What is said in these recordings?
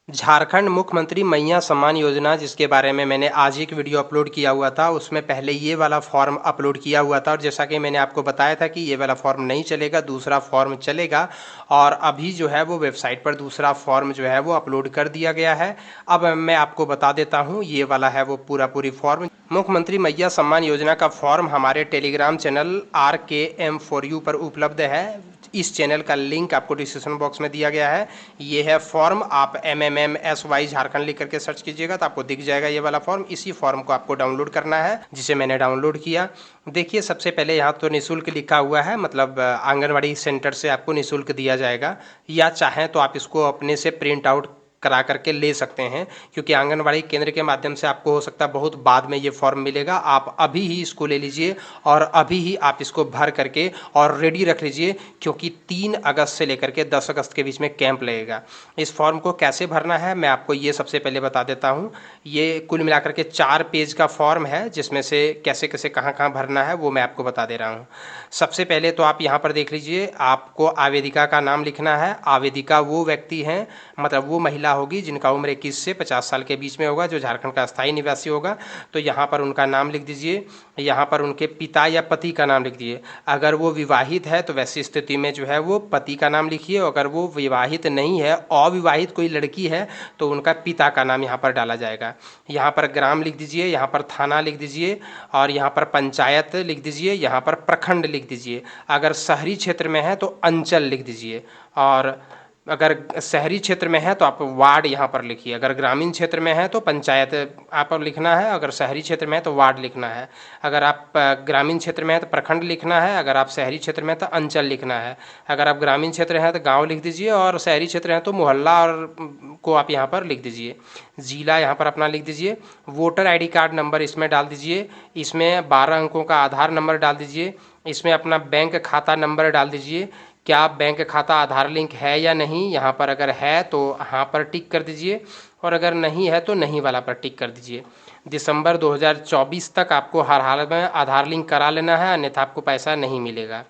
झारखंड मुख्यमंत्री मैया सम्मान योजना जिसके बारे में मैंने आज एक वीडियो अपलोड किया हुआ था, उसमें पहले ये वाला फॉर्म अपलोड किया हुआ था और जैसा कि मैंने आपको बताया था कि ये वाला फॉर्म नहीं चलेगा, दूसरा फॉर्म चलेगा। और अभी जो है वो वेबसाइट पर दूसरा फॉर्म जो है वो अपलोड कर दिया गया है। अब मैं आपको बता देता हूँ, ये वाला है वो पूरी फॉर्म। मुख्यमंत्री मैया सम्मान योजना का फॉर्म हमारे टेलीग्राम चैनल RKM4U पर उपलब्ध है। इस चैनल का लिंक आपको डिस्क्रिप्शन बॉक्स में दिया गया है। ये है फॉर्म, आप MMMSY झारखंड लिख करके सर्च कीजिएगा तो आपको दिख जाएगा ये वाला फॉर्म। इसी फॉर्म को आपको डाउनलोड करना है, जिसे मैंने डाउनलोड किया। देखिए, सबसे पहले यहाँ तो निःशुल्क लिखा हुआ है, मतलब आंगनवाड़ी सेंटर से आपको निःशुल्क दिया जाएगा, या चाहें तो आप इसको अपने से प्रिंट आउट करा करके ले सकते हैं, क्योंकि आंगनवाड़ी केंद्र के माध्यम से आपको हो सकता है बहुत बाद में ये फॉर्म मिलेगा। आप अभी ही इसको ले लीजिए और अभी ही आप इसको भर करके और रेडी रख लीजिए, क्योंकि 3 अगस्त से लेकर के 10 अगस्त के बीच में कैंप लगेगा। इस फॉर्म को कैसे भरना है मैं आपको ये सबसे पहले बता देता हूँ। ये कुल मिलाकर के 4 पेज का फॉर्म है, जिसमें से कैसे कैसे कहाँ कहाँ भरना है वो मैं आपको बता दे रहा हूँ। सबसे पहले तो आप यहाँ पर देख लीजिए, आपको आवेदिका का नाम लिखना है। आवेदिका वो व्यक्ति हैं, मतलब वो महिला होगी जिनका उम्र 21 से 50 साल के बीच में होगा, जो झारखंड का स्थायी निवासी होगा। तो यहाँ पर उनका नाम लिख दीजिए। यहाँ पर उनके पिता या पति का नाम लिख दीजिए। अगर वो विवाहित है तो वैसी स्थिति में जो है वो पति का नाम लिखिए। अगर वो विवाहित नहीं है, अविवाहित कोई लड़की है, तो उनका पिता का नाम यहाँ पर डाला जाएगा। यहाँ पर ग्राम लिख दीजिए, यहाँ पर थाना लिख दीजिए, और यहाँ पर पंचायत लिख दीजिए, यहाँ पर प्रखंड लिख दीजिए। अगर शहरी क्षेत्र में है तो अंचल लिख दीजिए, और अगर शहरी क्षेत्र में है तो आप वार्ड यहाँ पर लिखिए। अगर ग्रामीण क्षेत्र में है तो पंचायत आप लिखना है, अगर शहरी क्षेत्र में है तो वार्ड लिखना है। अगर आप ग्रामीण क्षेत्र में है तो प्रखंड लिखना है, अगर आप शहरी क्षेत्र में है तो अंचल लिखना है। अगर आप ग्रामीण क्षेत्र है तो गांव लिख दीजिए, और शहरी क्षेत्र है तो मोहल्ला और को आप यहाँ पर लिख दीजिए। ज़िला यहाँ पर अपना लिख दीजिए। वोटर ID कार्ड नंबर इसमें डाल दीजिए। इसमें 12 अंकों का आधार नंबर डाल दीजिए। इसमें अपना बैंक खाता नंबर डाल दीजिए। क्या बैंक खाता आधार लिंक है या नहीं, यहाँ पर अगर है तो हाँ पर टिक कर दीजिए, और अगर नहीं है तो नहीं वाला पर टिक कर दीजिए। दिसंबर 2024 तक आपको हर हाल में आधार लिंक करा लेना है, अन्यथा आपको पैसा नहीं मिलेगा।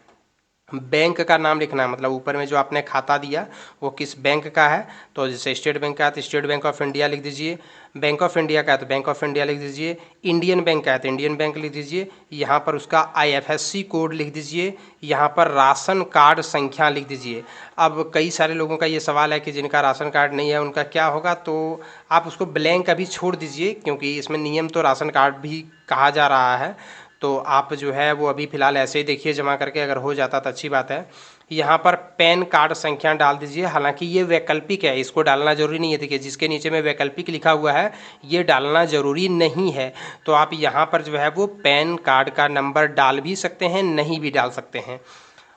बैंक का नाम लिखना है, मतलब ऊपर में जो आपने खाता दिया वो किस बैंक का है। तो जैसे स्टेट बैंक का है तो स्टेट बैंक ऑफ इंडिया लिख दीजिए। बैंक ऑफ इंडिया का है तो बैंक ऑफ इंडिया लिख दीजिए। इंडियन बैंक का है तो इंडियन बैंक लिख दीजिए। यहाँ पर उसका IFSC कोड लिख दीजिए। यहाँ पर राशन कार्ड संख्या लिख दीजिए। अब कई सारे लोगों का ये सवाल है कि जिनका राशन कार्ड नहीं है उनका क्या होगा, तो आप उसको ब्लैंक अभी छोड़ दीजिए, क्योंकि इसमें नियम तो राशन कार्ड भी कहा जा रहा है। तो आप जो है वो अभी फ़िलहाल ऐसे ही देखिए जमा करके, अगर हो जाता तो अच्छी बात है। यहाँ पर पैन कार्ड संख्या डाल दीजिए। हालांकि ये वैकल्पिक है, इसको डालना जरूरी नहीं है। देखिए, जिसके नीचे में वैकल्पिक लिखा हुआ है ये डालना जरूरी नहीं है। तो आप यहाँ पर जो है वो पैन कार्ड का नंबर डाल भी सकते हैं, नहीं भी डाल सकते हैं।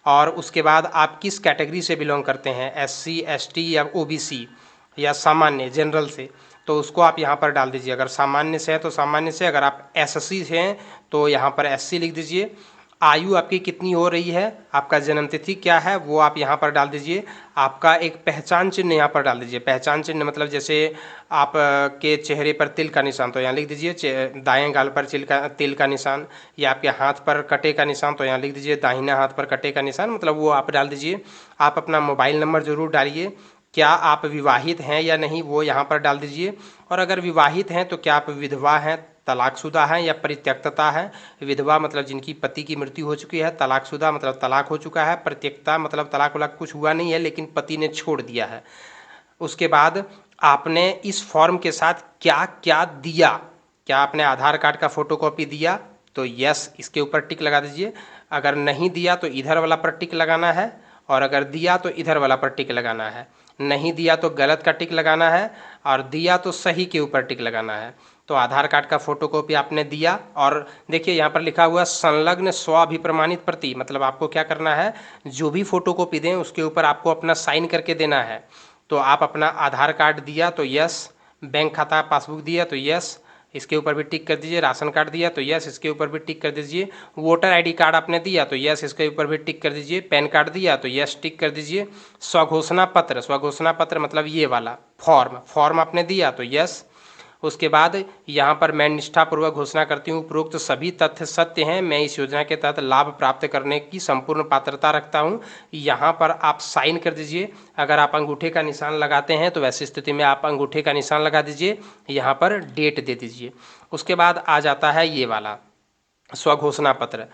और उसके बाद आप किस कैटेगरी से बिलोंग करते हैं, SC ST या OBC या सामान्य जनरल से, तो उसको आप यहाँ पर डाल दीजिए। अगर सामान्य से है तो सामान्य से, अगर आप SC से हैं तो यहाँ पर SC लिख दीजिए। आयु आपकी कितनी हो रही है, आपका जन्मतिथि क्या है वो आप यहाँ पर डाल दीजिए। आपका एक पहचान चिन्ह यहाँ पर डाल दीजिए। पहचान चिन्ह मतलब जैसे आप के चेहरे पर तिल का निशान तो यहाँ लिख दीजिए, दाएं गाल पर तिल का निशान, या आपके हाथ पर कटे का निशान तो यहाँ लिख दीजिए दाहिने हाथ पर कटे का निशान, मतलब वो आप डाल दीजिए। आप अपना मोबाइल नंबर ज़रूर डालिए। क्या आप विवाहित हैं या नहीं वो यहाँ पर डाल दीजिए। और अगर विवाहित हैं तो क्या आप विधवा हैं, तलाकशुदा हैं या परित्यक्तता है। विधवा मतलब जिनकी पति की मृत्यु हो चुकी है, तलाकशुदा मतलब तलाक हो चुका है, परित्यक्ता मतलब तलाक वलाक कुछ हुआ नहीं है लेकिन पति ने छोड़ दिया है। उसके बाद आपने इस फॉर्म के साथ क्या क्या दिया। क्या आपने आधार कार्ड का फोटोकॉपी दिया तो यस, इसके ऊपर टिक लगा दीजिए। अगर नहीं दिया तो इधर वाला पर टिक लगाना है, और अगर दिया तो इधर वाला पर टिक लगाना है। नहीं दिया तो गलत का टिक लगाना है, और दिया तो सही के ऊपर टिक लगाना है। तो आधार कार्ड का फोटोकॉपी आपने दिया, और देखिए यहाँ पर लिखा हुआ संलग्न स्वाभिप्रमाणित प्रति, मतलब आपको क्या करना है, जो भी फोटोकॉपी दें उसके ऊपर आपको अपना साइन करके देना है। तो आप अपना आधार कार्ड दिया तो यस, बैंक खाता पासबुक दिया तो यस, इसके ऊपर भी टिक कर दीजिए। राशन कार्ड दिया तो यस, इसके ऊपर भी टिक कर दीजिए। वोटर ID कार्ड आपने दिया तो यस, इसके ऊपर भी टिक कर दीजिए। पैन कार्ड दिया तो यस टिक कर दीजिए। स्वघोषणा पत्र मतलब ये वाला फॉर्म आपने दिया तो यस। उसके बाद यहाँ पर मैं निष्ठापूर्वक घोषणा करती हूँ उपरोक्त सभी तथ्य सत्य हैं, मैं इस योजना के तहत लाभ प्राप्त करने की संपूर्ण पात्रता रखता हूँ। यहाँ पर आप साइन कर दीजिए। अगर आप अंगूठे का निशान लगाते हैं तो वैसी स्थिति में आप अंगूठे का निशान लगा दीजिए, यहाँ पर डेट दे दीजिए। उसके बाद आ जाता है ये वाला स्वघोषणा पत्र।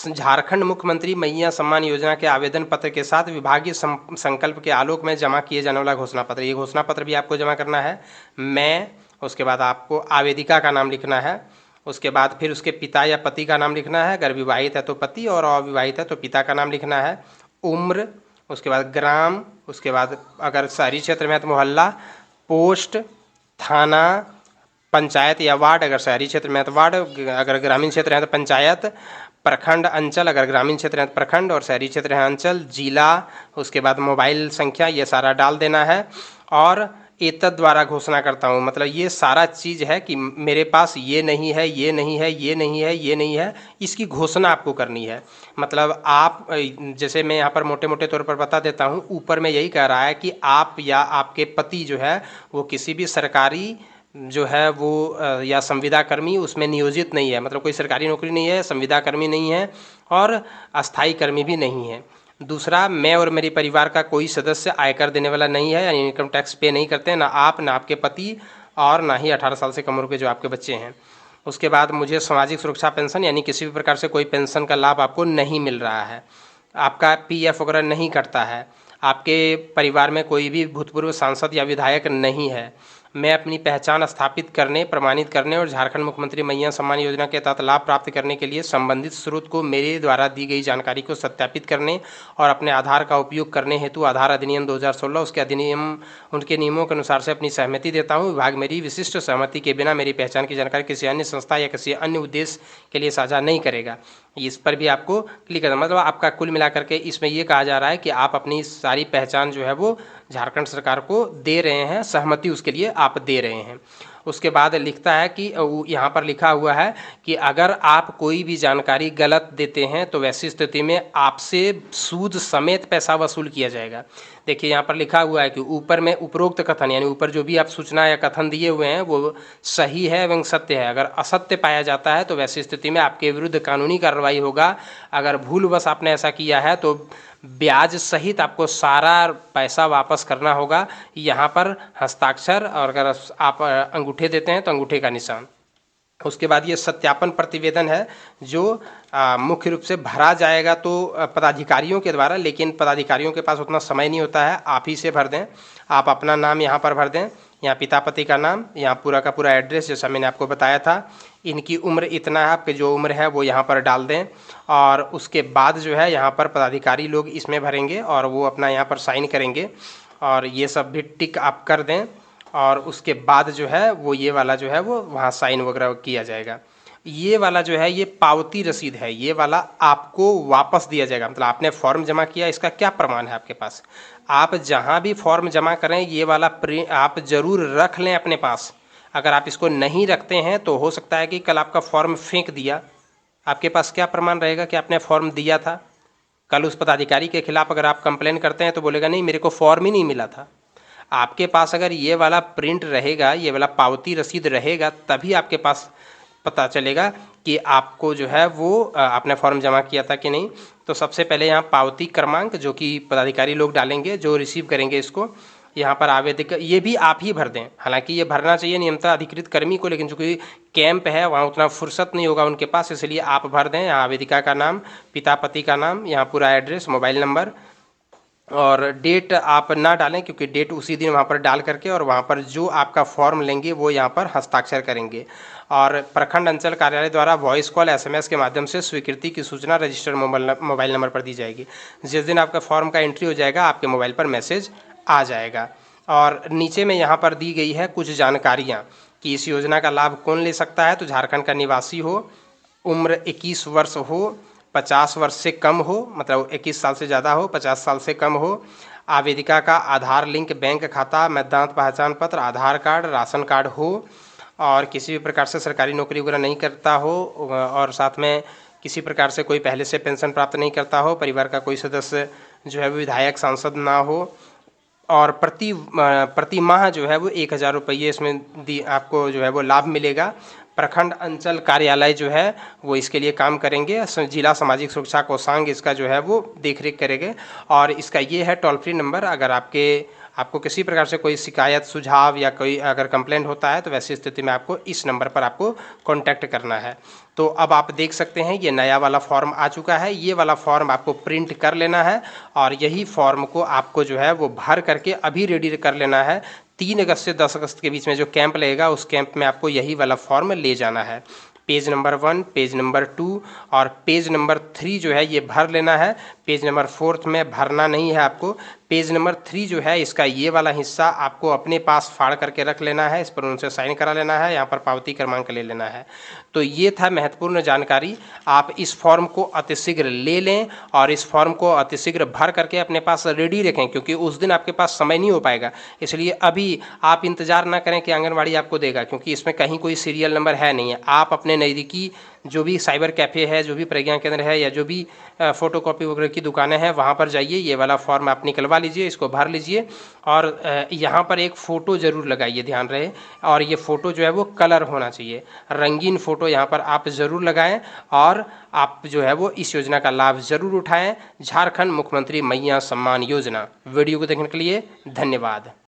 झारखंड मुख्यमंत्री मैया सम्मान योजना के आवेदन पत्र के साथ विभागीय संकल्प के आलोक में जमा किए जाने वाला घोषणा पत्र। ये घोषणा पत्र भी आपको जमा करना है। उसके बाद आपको आवेदिका का नाम लिखना है। उसके बाद फिर उसके पिता या पति का नाम लिखना है। अगर विवाहित है तो पति और अविवाहित है तो पिता का नाम लिखना है। उम्र, उसके बाद ग्राम, उसके बाद अगर शहरी क्षेत्र में है तो मोहल्ला, पोस्ट, थाना, पंचायत या वार्ड, अगर शहरी क्षेत्र में है तो वार्ड, अगर ग्रामीण क्षेत्र है तो पंचायत, प्रखंड, अंचल, अगर ग्रामीण क्षेत्र है तो प्रखंड और शहरी क्षेत्र है अंचल, जिला, उसके बाद मोबाइल संख्या, ये सारा डाल देना है। और एतद द्वारा घोषणा करता हूँ, मतलब ये सारा चीज़ है कि मेरे पास ये नहीं है, ये नहीं है, ये नहीं है, ये नहीं है, इसकी घोषणा आपको करनी है। मतलब आप, जैसे मैं यहाँ पर मोटे मोटे तौर पर बता देता हूँ, ऊपर में यही कह रहा है कि आप या आपके पति जो है वो किसी भी सरकारी जो है वो या संविदा कर्मी उसमें नियोजित नहीं है, मतलब कोई सरकारी नौकरी नहीं है, संविदा कर्मी नहीं है और अस्थाई कर्मी भी नहीं है। दूसरा, मैं और मेरे परिवार का कोई सदस्य आयकर देने वाला नहीं है, यानी इनकम टैक्स पे नहीं करते, ना आप, ना आपके पति और ना ही 18 साल से कम उम्र के जो आपके बच्चे हैं। उसके बाद मुझे सामाजिक सुरक्षा पेंशन यानी किसी भी प्रकार से कोई पेंशन का लाभ आपको नहीं मिल रहा है, आपका पीएफ वगैरह नहीं कटता है, आपके परिवार में कोई भी भूतपूर्व सांसद या विधायक नहीं है। मैं अपनी पहचान स्थापित करने, प्रमाणित करने और झारखंड मुख्यमंत्री मैया सम्मान योजना के तहत लाभ प्राप्त करने के लिए संबंधित स्रोत को मेरे द्वारा दी गई जानकारी को सत्यापित करने और अपने आधार का उपयोग करने हेतु आधार अधिनियम 2016 उसके अधिनियम उनके नियमों के अनुसार से अपनी सहमति देता हूँ। विभाग मेरी विशिष्ट सहमति के बिना मेरी पहचान की जानकारी किसी अन्य संस्था या किसी अन्य उद्देश्य के लिए साझा नहीं करेगा। इस पर भी आपको क्लिक करना, मतलब आपका कुल मिलाकर के इसमें ये कहा जा रहा है कि आप अपनी सारी पहचान जो है वो झारखंड सरकार को दे रहे हैं, सहमति उसके लिए आप दे रहे हैं। उसके बाद लिखता है कि यहाँ पर लिखा हुआ है कि अगर आप कोई भी जानकारी गलत देते हैं तो वैसी स्थिति में आपसे सूद समेत पैसा वसूल किया जाएगा। देखिए यहाँ पर लिखा हुआ है कि ऊपर में उपरोक्त कथन, यानी ऊपर जो भी आप सूचना या कथन दिए हुए हैं वो सही है एवं सत्य है। अगर असत्य पाया जाता है तो वैसी स्थिति में आपके विरुद्ध कानूनी कार्रवाई होगा। अगर भूलवश आपने ऐसा किया है तो ब्याज सहित आपको सारा पैसा वापस करना होगा। यहाँ पर हस्ताक्षर और अगर आप अंगूठे देते हैं तो अंगूठे का निशान। उसके बाद ये सत्यापन प्रतिवेदन है जो मुख्य रूप से भरा जाएगा तो पदाधिकारियों के द्वारा, लेकिन पदाधिकारियों के पास उतना समय नहीं होता है, आप ही से भर दें। आप अपना नाम यहाँ पर भर दें, यहाँ पिता पति का नाम, यहाँ पूरा का पूरा एड्रेस जैसा मैंने आपको बताया था, इनकी उम्र इतना है, आपके जो उम्र है वो यहाँ पर डाल दें। और उसके बाद जो है यहाँ पर पदाधिकारी लोग इसमें भरेंगे और वो अपना यहाँ पर साइन करेंगे और ये सब भी टिक आप कर दें। और उसके बाद जो है वो ये वाला जो है वो वहाँ साइन वगैरह किया जाएगा। ये वाला जो है ये पावती रसीद है, ये वाला आपको वापस दिया जाएगा। मतलब आपने फॉर्म जमा किया, इसका क्या प्रमाण है आपके पास? आप जहाँ भी फॉर्म जमा करें ये वाला प्रिंट आप ज़रूर रख लें अपने पास। अगर आप इसको नहीं रखते हैं तो हो सकता है कि कल आपका फॉर्म फेंक दिया, आपके पास क्या प्रमाण रहेगा कि आपने फॉर्म दिया था? कल उस पदाधिकारी के खिलाफ अगर आप कंप्लेन करते हैं तो बोलेगा नहीं मेरे को फॉर्म ही नहीं मिला था। आपके पास अगर ये वाला प्रिंट रहेगा, ये वाला पावती रसीद रहेगा, तभी आपके पास पता चलेगा कि आपको जो है वो आपने फॉर्म जमा किया था कि नहीं। तो सबसे पहले यहाँ पावती क्रमांक जो कि पदाधिकारी लोग डालेंगे जो रिसीव करेंगे इसको, यहाँ पर आवेदक ये भी आप ही भर दें। हालांकि ये भरना चाहिए नियमतः अधिकृत कर्मी को, लेकिन चूँकि कैंप है वहाँ उतना फुर्सत नहीं होगा उनके पास, इसलिए आप भर दें। यहाँ आवेदिका का नाम, पिता पति का नाम, यहाँ पूरा एड्रेस, मोबाइल नंबर और डेट आप ना डालें क्योंकि डेट उसी दिन वहाँ पर डाल करके और वहाँ पर जो आपका फॉर्म लेंगे वो यहाँ पर हस्ताक्षर करेंगे। और प्रखंड अंचल कार्यालय द्वारा वॉइस कॉल SMS के माध्यम से स्वीकृति की सूचना रजिस्टर्ड मोबाइल नंबर पर दी जाएगी। जिस दिन आपका फॉर्म का एंट्री हो जाएगा आपके मोबाइल पर मैसेज आ जाएगा। और नीचे में यहाँ पर दी गई है कुछ जानकारियाँ कि इस योजना का लाभ कौन ले सकता है। तो झारखंड का निवासी हो, उम्र 21 वर्ष हो, 50 वर्ष से कम हो, मतलब 21 साल से ज़्यादा हो, 50 साल से कम हो, आवेदिका का आधार लिंक बैंक खाता, मतदाता पहचान पत्र, आधार कार्ड, राशन कार्ड हो और किसी भी प्रकार से सरकारी नौकरी वगैरह नहीं करता हो और साथ में किसी प्रकार से कोई पहले से पेंशन प्राप्त नहीं करता हो, परिवार का कोई सदस्य जो है विधायक सांसद ना हो और प्रति माह जो है वो 1000 रुपये इसमें आपको जो है वो लाभ मिलेगा। प्रखंड अंचल कार्यालय जो है वो इसके लिए काम करेंगे। जिला सामाजिक सुरक्षा कोषांग इसका जो है वो देखरेख करेंगे। और इसका ये है टोल फ्री नंबर, अगर आपको किसी प्रकार से कोई शिकायत सुझाव या कोई अगर कंप्लेंट होता है तो वैसी स्थिति में आपको इस नंबर पर आपको कांटेक्ट करना है। तो अब आप देख सकते हैं ये नया वाला फॉर्म आ चुका है। ये वाला फॉर्म आपको प्रिंट कर लेना है और यही फॉर्म को आपको जो है वो भर करके अभी रेडी कर लेना है। 3 अगस्त से 10 अगस्त के बीच में जो कैंप लगेगा उस कैंप में आपको यही वाला फॉर्म ले जाना है। पेज नंबर 1, पेज नंबर 2 और पेज नंबर 3 जो है ये भर लेना है। पेज नंबर 4 में भरना नहीं है आपको। पेज नंबर 3 जो है इसका ये वाला हिस्सा आपको अपने पास फाड़ करके रख लेना है, इस पर उनसे साइन करा लेना है, यहाँ पर पावती क्रमांक ले लेना है। तो ये था महत्वपूर्ण जानकारी। आप इस फॉर्म को अतिशीघ्र ले लें और इस फॉर्म को अतिशीघ्र भर करके अपने पास रेडी रखें, क्योंकि उस दिन आपके पास समय नहीं हो पाएगा। इसलिए अभी आप इंतज़ार ना करें कि आंगनबाड़ी आपको देगा, क्योंकि इसमें कहीं कोई सीरियल नंबर है नहीं है। आप अपने नज़दीकी जो भी साइबर कैफ़े है, जो भी प्रज्ञा केंद्र है या जो भी फ़ोटोकॉपी वगैरह की दुकानें हैं वहाँ पर जाइए, ये वाला फॉर्म आप निकलवा लीजिए, इसको भर लीजिए और यहाँ पर एक फ़ोटो ज़रूर लगाइए, ध्यान रहे। और ये फ़ोटो जो है वो कलर होना चाहिए, रंगीन फ़ोटो यहाँ पर आप ज़रूर लगाएं और आप जो है वो इस योजना का लाभ ज़रूर उठाएं। झारखंड मुख्यमंत्री मैया सम्मान योजना। वीडियो को देखने के लिए धन्यवाद।